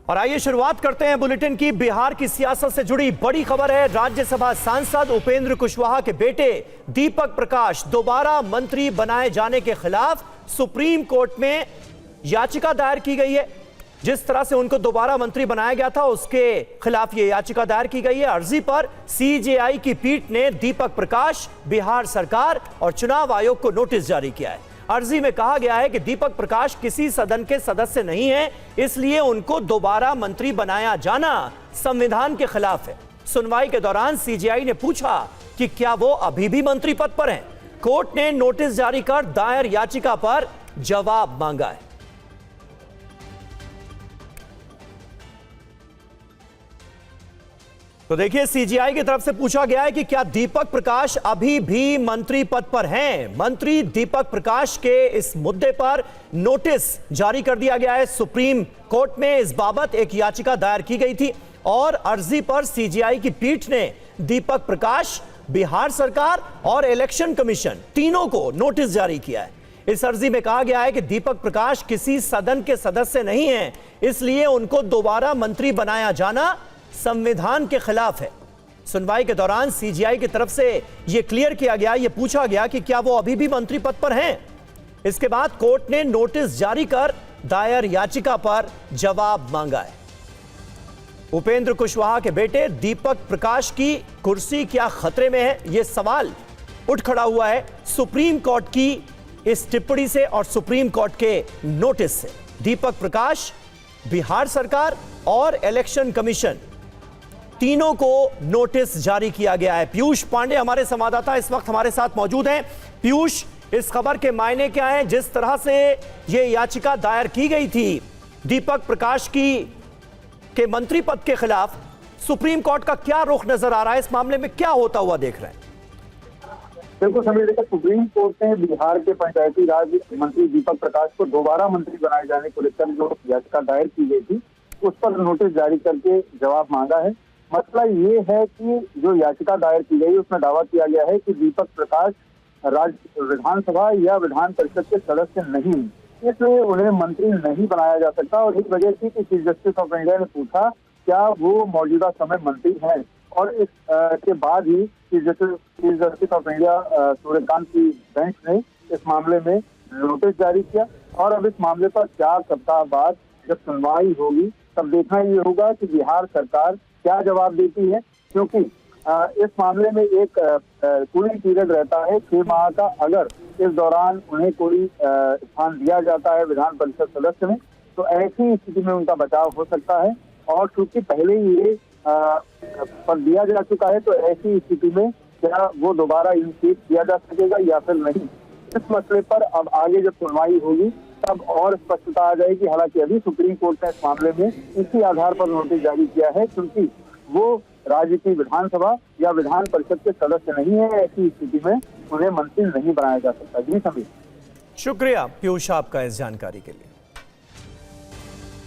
और आइए शुरुआत करते हैं बुलेटिन की। बिहार की सियासत से जुड़ी बड़ी खबर है। राज्यसभा सांसद उपेंद्र कुशवाहा के बेटे दीपक प्रकाश दोबारा मंत्री बनाए जाने के खिलाफ सुप्रीम कोर्ट में याचिका दायर की गई है। जिस तरह से उनको दोबारा मंत्री बनाया गया था उसके खिलाफ यह याचिका दायर की गई है। अर्जी पर सीजेआई की पीठ ने दीपक प्रकाश, बिहार सरकार और चुनाव आयोग को नोटिस जारी किया है। अर्जी में कहा गया है कि दीपक प्रकाश किसी सदन के सदस्य नहीं है, इसलिए उनको दोबारा मंत्री बनाया जाना संविधान के खिलाफ है। सुनवाई के दौरान सीजेआई ने पूछा कि क्या वो अभी भी मंत्री पद पर हैं। कोर्ट ने नोटिस जारी कर दायर याचिका पर जवाब मांगा है। तो देखिए, सीजेआई की तरफ से पूछा गया है कि क्या दीपक प्रकाश अभी भी मंत्री पद पर हैं। मंत्री दीपक प्रकाश के इस मुद्दे पर नोटिस जारी कर दिया गया है। सुप्रीम कोर्ट में इस बाबत एक याचिका दायर की गई थी और अर्जी पर सीजेआई की पीठ ने दीपक प्रकाश, बिहार सरकार और इलेक्शन कमीशन तीनों को नोटिस जारी किया है। इस अर्जी में कहा गया है कि दीपक प्रकाश किसी सदन के सदस्य नहीं है, इसलिए उनको दोबारा मंत्री बनाया जाना संविधान के खिलाफ है। सुनवाई के दौरान सीजेआई की तरफ से यह क्लियर किया गया, यह पूछा गया कि क्या वो अभी भी मंत्री पद पर हैं। इसके बाद कोर्ट ने नोटिस जारी कर दायर याचिका पर जवाब मांगा है। उपेंद्र कुशवाहा के बेटे दीपक प्रकाश की कुर्सी क्या खतरे में है, यह सवाल उठ खड़ा हुआ है सुप्रीम कोर्ट की इस टिप्पणी से और सुप्रीम कोर्ट के नोटिस से। दीपक प्रकाश, बिहार सरकार और इलेक्शन कमीशन तीनों को नोटिस जारी किया गया है। पीयूष पांडे हमारे संवाददाता इस वक्त हमारे साथ मौजूद हैं। पीयूष, इस खबर के मायने क्या हैं? जिस तरह से यह याचिका दायर की गई थी दीपक प्रकाश के मंत्री पद के खिलाफ, सुप्रीम कोर्ट का क्या रुख नजर आ रहा है? इस मामले में क्या होता हुआ देख रहे हैं? बिल्कुल समझ देखा, सुप्रीम कोर्ट ने बिहार के पंचायती राज मंत्री दीपक प्रकाश को दोबारा मंत्री बनाए जाने को लेकर जो याचिका दायर की गई थी उस पर नोटिस जारी करके जवाब मांगा है। मसला ये है कि जो याचिका दायर की गई उसमें दावा किया गया है कि दीपक प्रकाश राज्य विधानसभा या विधान परिषद के सदस्य नहीं, इसलिए उन्हें मंत्री नहीं बनाया जा सकता। और इस वजह से चीफ जस्टिस ऑफ इंडिया ने पूछा क्या वो मौजूदा समय मंत्री है, और इस के बाद ही Chief Justice of India Surya Kant की बेंच ने इस मामले में नोटिस जारी किया। और अब इस मामले पर 4 सप्ताह बाद जब सुनवाई होगी तब देखना ये होगा कि बिहार सरकार क्या जवाब देती है, क्योंकि इस मामले में एक कूलिंग पीरियड रहता है 6 माह का। अगर इस दौरान उन्हें कोई स्थान दिया जाता है विधान परिषद सदस्य में तो ऐसी स्थिति में उनका बचाव हो सकता है। और चूंकि पहले ही ये पद दिया जा चुका है तो ऐसी स्थिति में क्या वो दोबारा इनसीट किया जा सकेगा या फिर नहीं, इस मसले पर अब आगे जब सुनवाई होगी तब और स्पष्टता आ जाएगी। हालांकि अभी सुप्रीम कोर्ट ने इस मामले में इसी आधार पर नोटिस जारी किया है क्योंकि वो राज्य की विधानसभा या विधान परिषद के सदस्य नहीं है, ऐसी स्थिति में उन्हें मंत्री नहीं बनाया जा सकता। जी समीर, शुक्रिया पीयूष आपका इस जानकारी के लिए।